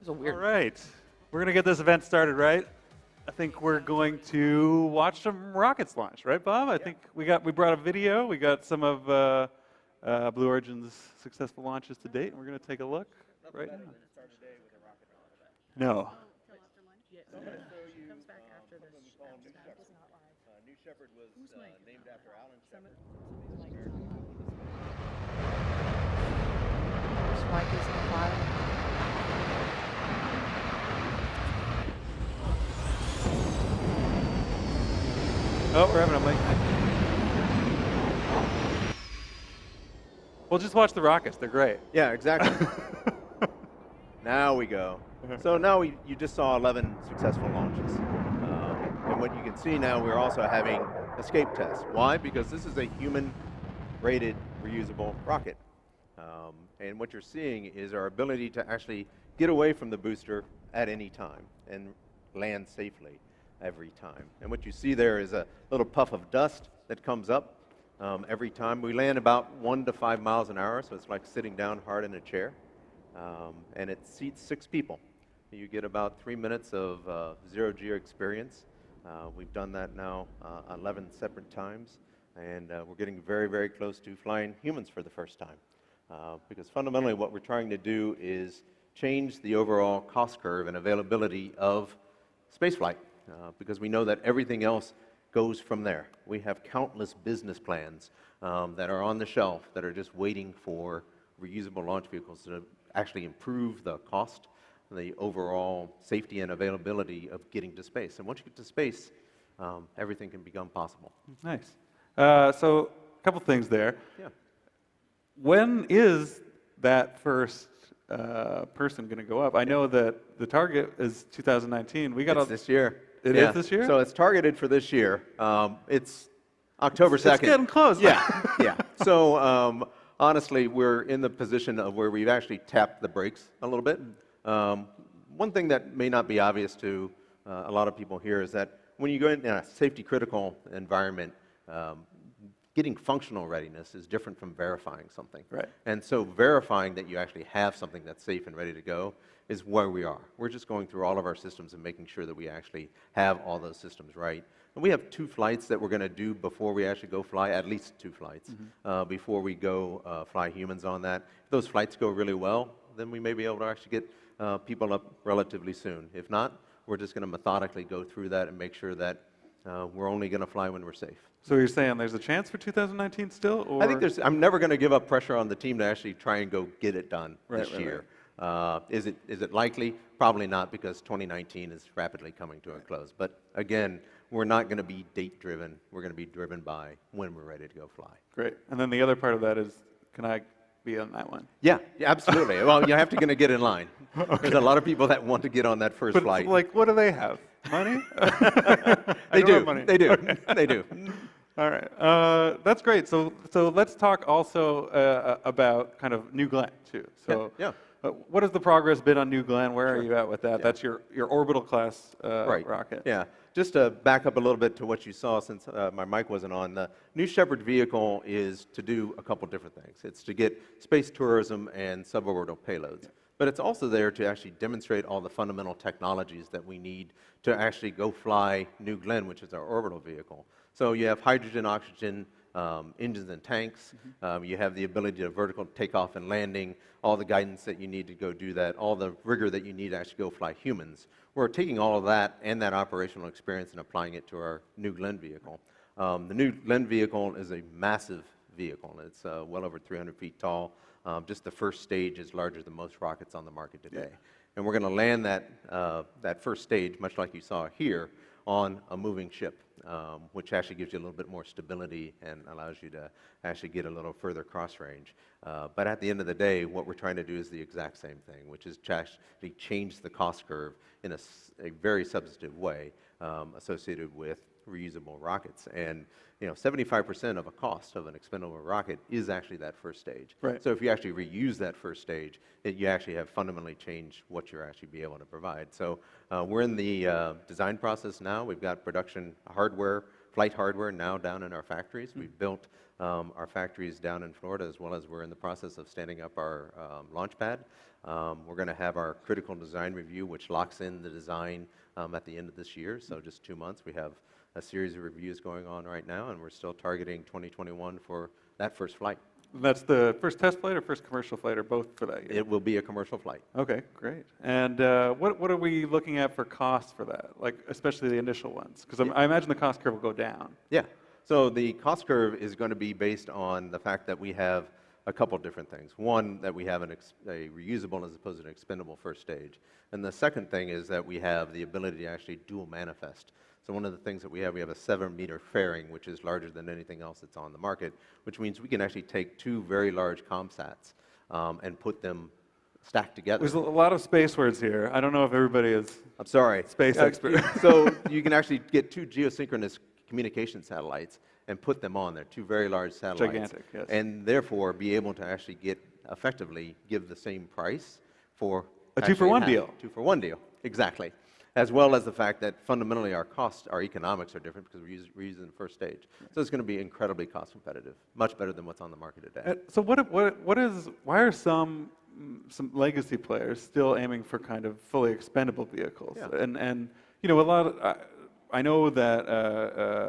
was a weird. All right. We're going to get this event started, right? I think we're going to watch some rockets launch, right, Bob? I think we brought a video. We got some of Blue Origin's successful launches to date, and we're going to take a look right now. No. New Shepard was named after Alan Shepard. Mike is in the bottom. Oh, we're having a mic. We'll just watch the rockets. They're great. Yeah, exactly. Now we go. So now you just saw 11 successful launches. And what you can see now, we're also having escape tests. Why? Because this is a human-rated reusable rocket. And what you're seeing is our ability to actually get away from the booster at any time and land safely every time. And what you see there is a little puff of dust that comes up every time. We land about 1 to 5 miles an hour, so it's like sitting down hard in a chair. And it seats 6 people. You get about 3 minutes of zero-G experience. We've done that now 11 separate times, and we're getting very, very close to flying humans for the first time. Because fundamentally what we're trying to do is change the overall cost curve and availability of spaceflight, because we know that everything else goes from there. We have countless business plans that are on the shelf that are just waiting for reusable launch vehicles to actually improve the cost, the overall safety and availability of getting to space. And once you get to space, everything can become possible. Nice. So a couple things there. Yeah. When is that first person going to go up? I know that the target is 2019. It's this year. It is this year? So it's targeted for this year. It's October 2nd. It's getting close. Yeah, yeah. So honestly, we're in the position of where we've actually tapped the brakes a little bit. One thing that may not be obvious to a lot of people here is that when you go in a safety critical environment, getting functional readiness is different from verifying something. Right. And so verifying that you actually have something that's safe and ready to go is where we are. We're just going through all of our systems and making sure that we actually have all those systems right. And we have 2 flights that we're going to do before we actually go fly, at least 2 flights, before we go fly humans on that. If those flights go really well, then we may be able to actually get people up relatively soon. If not, we're just going to methodically go through that and make sure that we're only going to fly when we're safe. So you're saying there's a chance for 2019 still? Or? I think I'm never going to give up pressure on the team to actually try and go get it done this Right. year. Is it likely? Probably not, because 2019 is rapidly coming to a close. But again, we're not going to be date driven. We're going to be driven by when we're ready to go fly. Great. And then the other part of that is, can I be on that one? Yeah, absolutely. Well, you have to get in line. Okay. There's a lot of people that want to get on that first flight. Like, what do they have? Money? They do. Money. They do. Okay. They do. All right. That's great. So let's talk also about kind of New Glenn too. So yeah. What has the progress been on New Glenn? Where are you at with that? Yeah. That's your orbital class Right. rocket. Yeah. Just to back up a little bit to what you saw, since my mic wasn't on, the New Shepard vehicle is to do a couple different things. It's to get space tourism and suborbital payloads. But it's also there to actually demonstrate all the fundamental technologies that we need to actually go fly New Glenn, which is our orbital vehicle. So you have hydrogen, oxygen, engines and tanks. You have the ability to vertical takeoff and landing, all the guidance that you need to go do that, all the rigor that you need to actually go fly humans. We're taking all of that and that operational experience and applying it to our New Glenn vehicle. The New Glenn vehicle is a massive vehicle. It's well over 300 feet tall. Just the first stage is larger than most rockets on the market today. Yeah. And we're going to land that first stage, much like you saw here, on a moving ship, which actually gives you a little bit more stability and allows you to actually get a little further cross range. But at the end of the day, what we're trying to do is the exact same thing, which is to actually change the cost curve in a very substantive way associated with reusable rockets. And 75% of a cost of an expendable rocket is actually that first stage. Right. So if you actually reuse that first stage, you actually have fundamentally changed what you're actually be able to provide. So we're in the design process now. We've got production hardware flight hardware now down in our factories. We've built our factories down in Florida, as well as we're in the process of standing up our launch pad. We're going to have our critical design review, which locks in the design at the end of this year, so just 2 months. We have a series of reviews going on right now, and we're still targeting 2021 for that first flight. That's the first test flight or first commercial flight, or both for that year? It will be a commercial flight. Okay, great. And what are we looking at for costs for that, like especially the initial ones? Because I imagine the cost curve will go down. Yeah. So the cost curve is going to be based on the fact that we have a couple different things. One, that we have a reusable as opposed to an expendable first stage. And the second thing is that we have the ability to actually dual manifest. So one of the things that we have a 7-meter fairing, which is larger than anything else that's on the market, which means we can actually take 2 very large ComSats and put them stacked together. There's a lot of space words here. I don't know if everybody is I'm sorry. space expert. So you can actually get 2 geosynchronous communication satellites and put them on there, 2 very large satellites. Gigantic, yes. And therefore be able to actually effectively give the same price for A 2-for-1 deal. 2-for-1 deal, exactly. As well as the fact that fundamentally our costs, our economics are different because we're using the first stage. So it's going to be incredibly cost competitive, much better than what's on the market today. So why are some legacy players still aiming for kind of fully expendable vehicles? Yeah. And you know, a lot of, I know that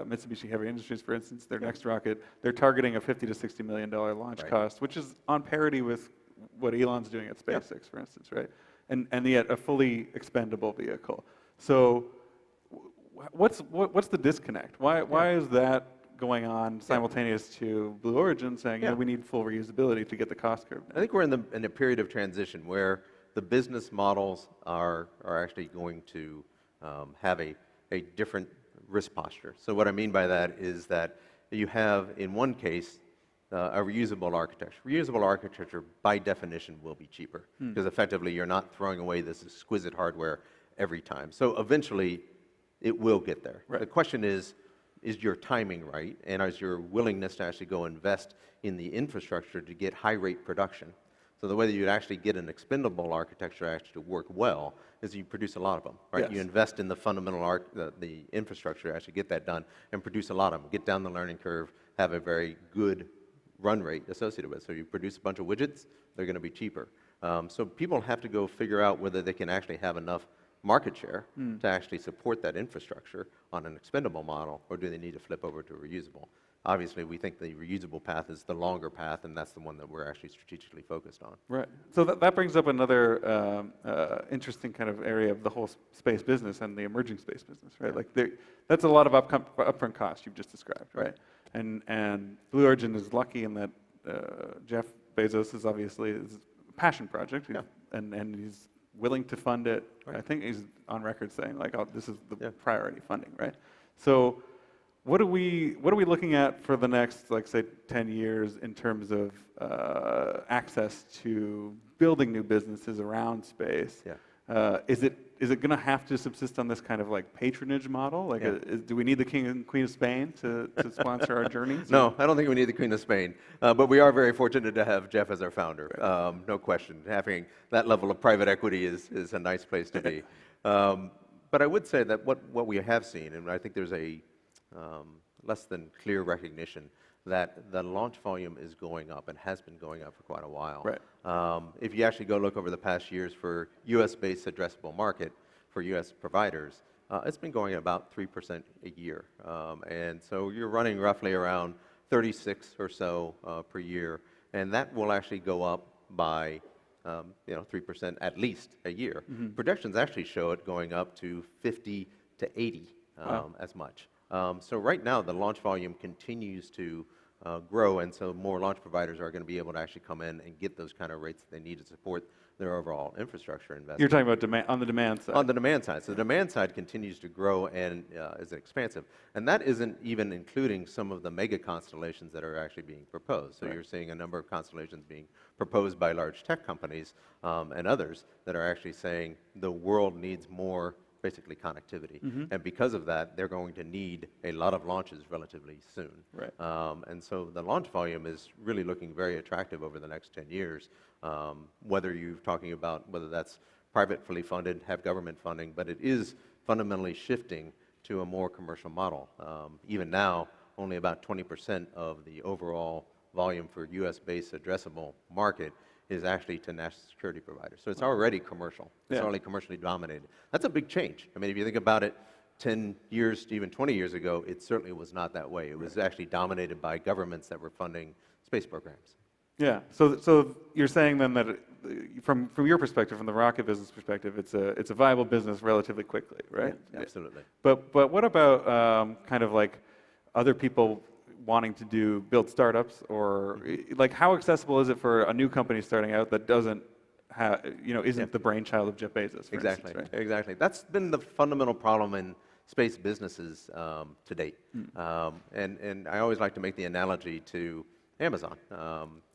Mitsubishi Heavy Industries, for instance, their next rocket, they're targeting a $50 to $60 million launch cost, which is on parity with what Elon's doing at SpaceX, for instance, right? And yet a fully expendable vehicle. So what's the disconnect? Why is that going on simultaneous to Blue Origin saying, you know, we need full reusability to get the cost curve down? I think we're in a period of transition where the business models are actually going to have a different risk posture. So what I mean by that is that you have, in one case, a reusable architecture. Reusable architecture, by definition, will be cheaper because effectively you're not throwing away this exquisite hardware every time. So eventually, it will get there. Right. The question is your timing right, and is your willingness to actually go invest in the infrastructure to get high-rate production? So the way that you'd actually get an expendable architecture actually to work well is you produce a lot of them, right? Yes. You invest in the fundamental the infrastructure to actually get that done and produce a lot of them. Get down the learning curve, have a very good run rate associated with it. So you produce a bunch of widgets, they're going to be cheaper. So people have to go figure out whether they can actually have enough market share to actually support that infrastructure on an expendable model, or do they need to flip over to a reusable? Obviously, we think the reusable path is the longer path, and that's the one that we're actually strategically focused on. Right. So that brings up another interesting kind of area of the whole space business and the emerging space business, right? Like that's a lot of upfront cost you've just described, right? And Blue Origin is lucky in that Jeff Bezos is obviously his passion project, and he's willing to fund it. Right. I think he's on record saying like, "Oh, this is the priority funding," right? So, what are we looking at for the next, like, say, 10 years in terms of access to building new businesses around space? Yeah. Is it going to have to subsist on this kind of like patronage model? Like, do we need the King and Queen of Spain to sponsor our journeys? No, I don't think we need the Queen of Spain. But we are very fortunate to have Jeff as our founder. Right. No question. Having that level of private equity is a nice place to be. But I would say that what we have seen, and I think there's a less than clear recognition that the launch volume is going up and has been going up for quite a while. Right. If you actually go look over the past years for U.S.-based addressable market for U.S. providers, it's been going at about 3% a year. And so you're running roughly around 36 or so per year, and that will actually go up by 3% at least a year. Mm-hmm. Projections actually show it going up to 50 to 80 as much. So right now, the launch volume continues to grow, and so more launch providers are going to be able to actually come in and get those kind of rates that they need to support their overall infrastructure investment. You're talking about on the demand side. On the demand side. So the demand side continues to grow and is expansive. And that isn't even including some of the mega constellations that are actually being proposed. So you're seeing a number of constellations being proposed by large tech companies and others that are actually saying the world needs more basically connectivity. Mm-hmm. And because of that, they're going to need a lot of launches relatively soon. Right. And so the launch volume is really looking very attractive over the next 10 years, whether you're talking about whether that's privately funded, have government funding, but it is fundamentally shifting to a more commercial model. Even now, only about 20% of the overall volume for US-based addressable market is actually to national security providers. So it's already commercial. It's already commercially dominated. That's a big change. I mean, if you think about it, 10 years to even 20 years ago, it certainly was not that way. It was actually dominated by governments that were funding space programs. Yeah. So you're saying then that from your perspective, from the rocket business perspective, it's a viable business relatively quickly, right? Yeah, absolutely. But what about kind of like other people wanting to build startups, or like how accessible is it for a new company starting out that doesn't have, isn't the brainchild of Jeff Bezos? For Exactly. instance, right? Exactly. That's been the fundamental problem in space businesses to date. And I always like to make the analogy to Amazon.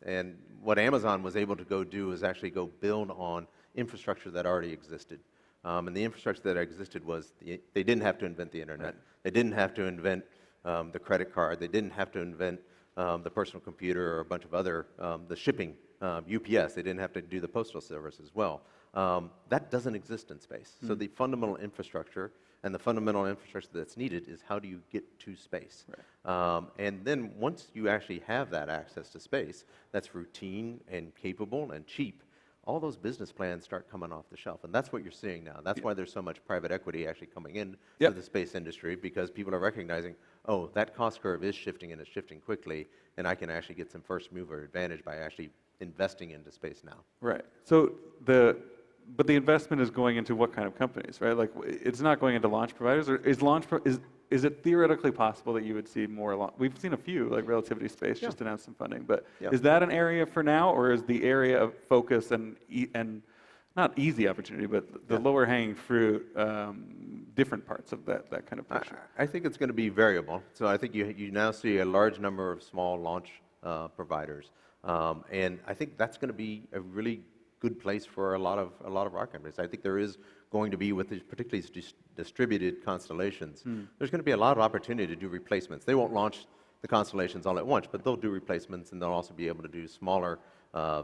And what Amazon was able to go do is actually go build on infrastructure that already existed. And the infrastructure that existed was, they didn't have to invent the internet. Right. They didn't have to invent the credit card. They didn't have to invent the personal computer or a bunch of other, the shipping, UPS. They didn't have to do the postal service as well. That doesn't exist in space. So the fundamental infrastructure and the fundamental infrastructure that's needed is how do you get to space? Right. And then once you actually have that access to space that's routine and capable and cheap, all those business plans start coming off the shelf. And that's what you're seeing now. That's why there's so much private equity actually coming in to the space industry, because people are recognizing, oh, that cost curve is shifting and it's shifting quickly, and I can actually get some first mover advantage by actually investing into space now. Right. So but the investment is going into what kind of companies, right? Like, it's not going into launch providers, or is it theoretically possible that you would see more we've seen a few, like Relativity Space just announced some funding, but is that an area for now, or is the area of focus and not easy opportunity, but the lower hanging fruit, different parts of that kind of picture? I think it's going to be variable. So I think you now see a large number of small launch providers, and I think that's going to be a really good place for a lot of rocket companies. I think there is going to be, with these particularly distributed constellations, there's going to be a lot of opportunity to do replacements. They won't launch the constellations all at once, but they'll do replacements, and they'll also be able to do smaller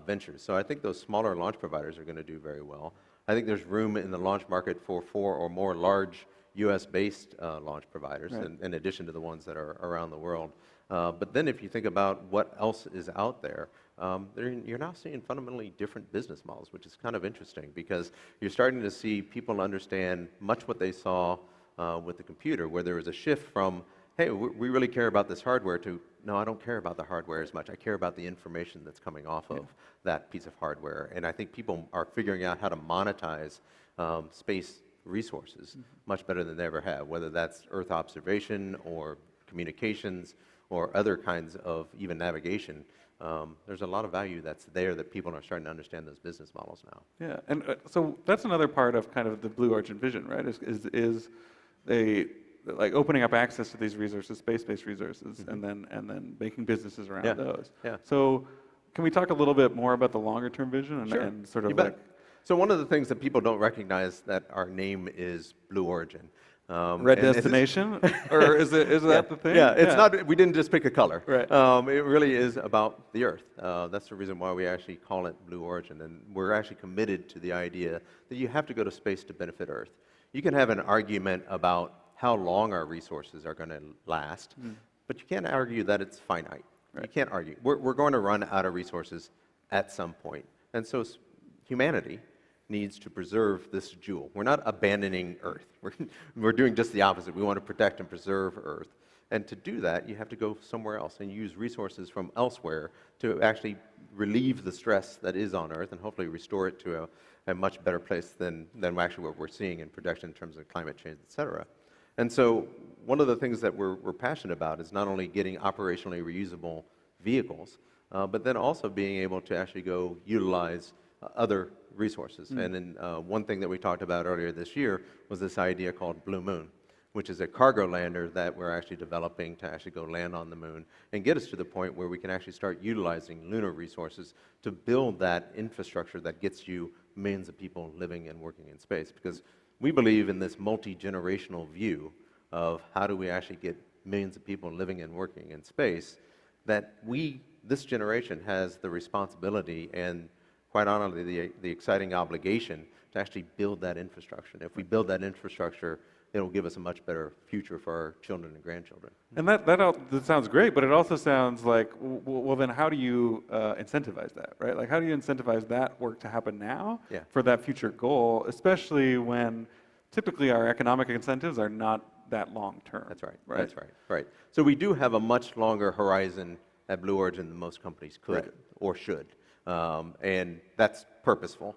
ventures. So I think those smaller launch providers are going to do very well. I think there's room in the launch market for 4 or more large US-based launch providers, in addition to the ones that are around the world. But then if you think about what else is out there, you're now seeing fundamentally different business models, which is kind of interesting, because you're starting to see people understand much what they saw with the computer, where there was a shift from, hey, we really care about this hardware, to, no, I don't care about the hardware as much. I care about the information that's coming off of that piece of hardware. And I think people are figuring out how to monetize space resources much better than they ever have, whether that's Earth observation or communications or other kinds of even navigation. There's a lot of value that's there that people are starting to understand those business models now. Yeah, and so that's another part of kind of the Blue Origin vision, right? Is they like opening up access to these resources, space-based resources, and then making businesses around those. Yeah. So can we talk a little bit more about the longer-term vision and sort of like? So one of the things that people don't recognize, that our name is Blue Origin. Red destination, or is that the thing? Yeah, it's not. We didn't just pick a color. Right. It really is about the Earth. That's the reason why we actually call it Blue Origin, and we're actually committed to the idea that you have to go to space to benefit Earth. You can have an argument about how long our resources are going to last, but you can't argue that it's finite. Right. You can't argue. We're going to run out of resources at some point, and so humanity needs to preserve this jewel. We're not abandoning Earth. We're doing just the opposite. We want to protect and preserve Earth. And to do that, you have to go somewhere else and use resources from elsewhere to actually relieve the stress that is on Earth and hopefully restore it to a much better place than actually what we're seeing in production in terms of climate change, et cetera. And so one of the things that we're passionate about is not only getting operationally reusable vehicles, but then also being able to actually go utilize other resources. And then one thing that we talked about earlier this year was this idea called Blue Moon, which is a cargo lander that we're actually developing to actually go land on the moon and get us to the point where we can actually start utilizing lunar resources to build that infrastructure that gets you millions of people living and working in space. Because we believe in this multi-generational view of how do we actually get millions of people living and working in space, that this generation has the responsibility and, quite honestly, the exciting obligation to actually build that infrastructure. And if we build that infrastructure it'll give us a much better future for our children and grandchildren. And that sounds great, but it also sounds like, well, then how do you incentivize that, right? Like, how do you incentivize that work to happen now Yeah. for that future goal, especially when typically our economic incentives are not that long term? That's right. Right? That's right. Right. So we do have a much longer horizon at Blue Origin than most companies could Right. or should, and that's purposeful.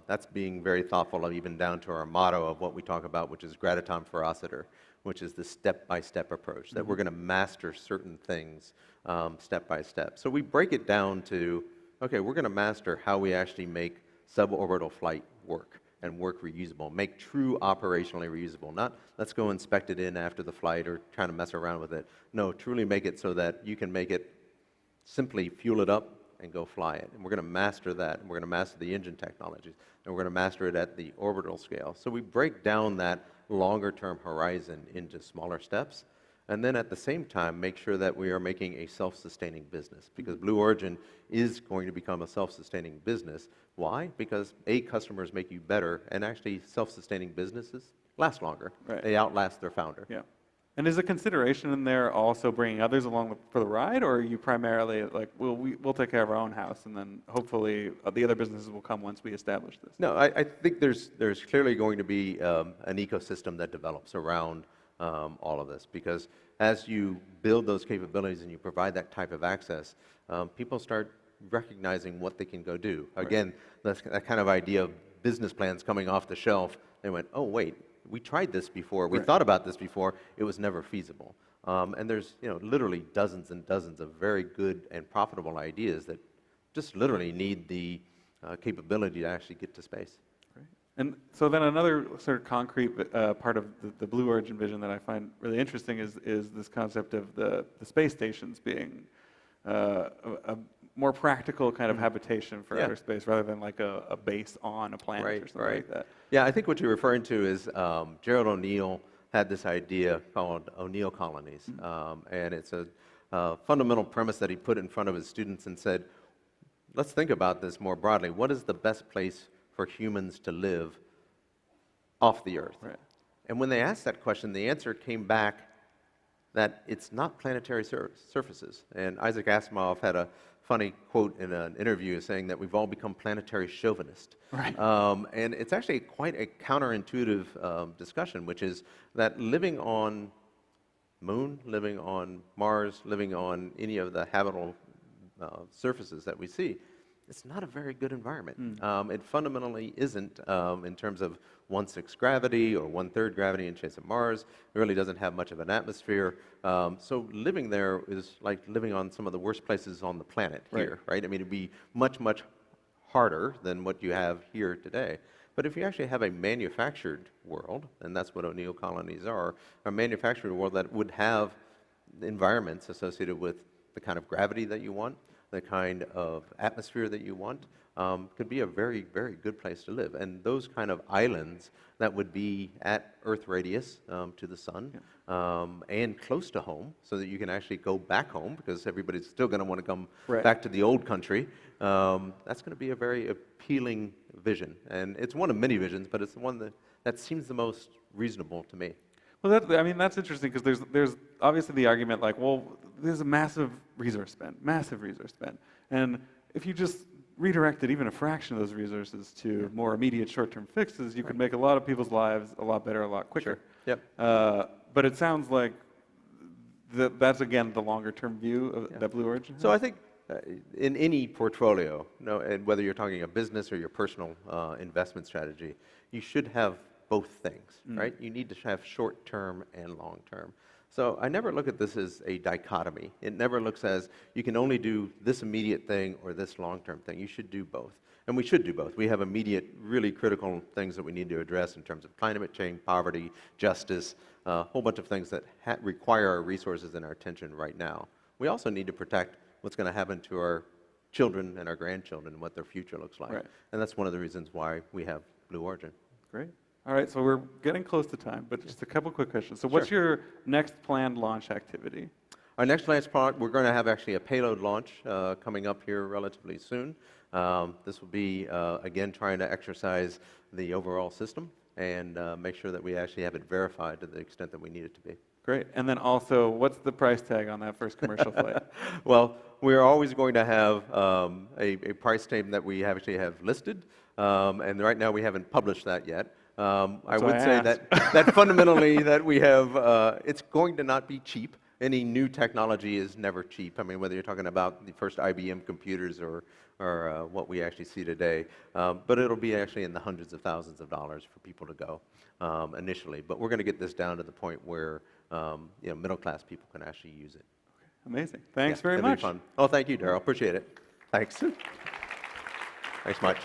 That's being very thoughtful, of even down to our motto of what we talk about, which is Gratitam Ferociter, which is the step-by-step approach, that we're going to master certain things step by step. So we break it down to, okay, we're going to master how we actually make suborbital flight work and work reusable, make true operationally reusable. Not let's go inspect it in after the flight or trying to mess around with it. No, truly make it so that you can make it simply fuel it up and go fly it. And we're going to master that. And we're going to master the engine technologies. And we're going to master it at the orbital scale. So we break down that longer term horizon into smaller steps. And then at the same time, make sure that we are making a self-sustaining business. Because Blue Origin is going to become a self-sustaining business. Why? Because customers make you better, and actually self-sustaining businesses last longer. Right. They outlast their founder. Yeah. And is a consideration in there also bringing others along for the ride, or are you primarily like, well, we'll take care of our own house, and then hopefully the other businesses will come once we establish this? No, I think there's clearly going to be an ecosystem that develops around all of this, because as you build those capabilities and you provide that type of access, people start recognizing what they can go do. Again, that kind of idea of business plans coming off the shelf, they went, oh wait, we tried this before, we thought about this before, it was never feasible. And there's literally dozens and dozens of very good and profitable ideas that just literally need the capability to actually get to space. Great. And so then another sort of concrete part of the Blue Origin vision that I find really interesting is this concept of the space stations being a more practical kind of habitation for outer space, rather than like a base on a planet or something like that. Yeah, I think what you're referring to is Gerald O'Neill had this idea called O'Neill colonies, and it's a fundamental premise that he put in front of his students and said, let's think about this more broadly. What is the best place for humans to live off the Earth? Right. And when they asked that question, the answer came back that it's not planetary surfaces. And Isaac Asimov had a funny quote in an interview saying that we've all become planetary chauvinists. Right. And it's actually quite a counterintuitive discussion, which is that living on Moon, living on Mars, living on any of the habitable surfaces that we see, it's not a very good environment. It fundamentally isn't in terms of 1/6 gravity or 1/3 gravity in case of Mars. It really doesn't have much of an atmosphere. So living there is like living on some of the worst places on the planet here, right? I mean, it'd be much, much harder than what you have here today. But if you actually have a manufactured world, and that's what O'Neill colonies are, a manufactured world that would have environments associated with the kind of gravity that you want, the kind of atmosphere that you want, could be a very, very good place to live. And those kind of islands that would be at Earth radius to the sun and close to home, so that you can actually go back home, because everybody's still going to want to come back to the old country. That's going to be a very appealing vision. And it's one of many visions, but it's the one that seems the most reasonable to me. Well, that's interesting, because there's obviously the argument like, well, there's a massive resource spend, and if you just redirected even a fraction of those resources to more immediate short-term fixes, you could make a lot of people's lives a lot better, a lot quicker. Sure. Yep. But it sounds like that's again the longer-term view of that Blue Origin has. So I think in any portfolio, and whether you're talking a business or your personal investment strategy, you should have both things, right? You need to have short-term and long-term. So I never look at this as a dichotomy. It never looks as you can only do this immediate thing or this long-term thing. You should do both. And we should do both. We have immediate, really critical things that we need to address in terms of climate change, poverty, justice, a whole bunch of things that require our resources and our attention right now. We also need to protect what's going to happen to our children and our grandchildren and what their future looks like. Right. And that's one of the reasons why we have Blue Origin. Great. All right, so we're getting close to time, but just a couple quick questions. So what's your next planned launch activity? Our next launch part, we're going to have actually a payload launch coming up here relatively soon. This will be, again, trying to exercise the overall system. and make sure that we actually have it verified to the extent that we need it to be. Great. And then also, what's the price tag on that first commercial flight? Well, we're always going to have a price tag that we actually have listed, and right now we haven't published that yet. I would say that fundamentally that we have, it's going to not be cheap. Any new technology is never cheap. I mean, whether you're talking about the first IBM computers or what we actually see today, but it'll be actually in the hundreds of thousands of dollars for people to go initially. But we're going to get this down to the point where middle-class people can actually use it. Amazing. Thanks Yeah, very it'll be much. fun. Oh, thank you, Daryl. Appreciate it. Thanks. Thanks much.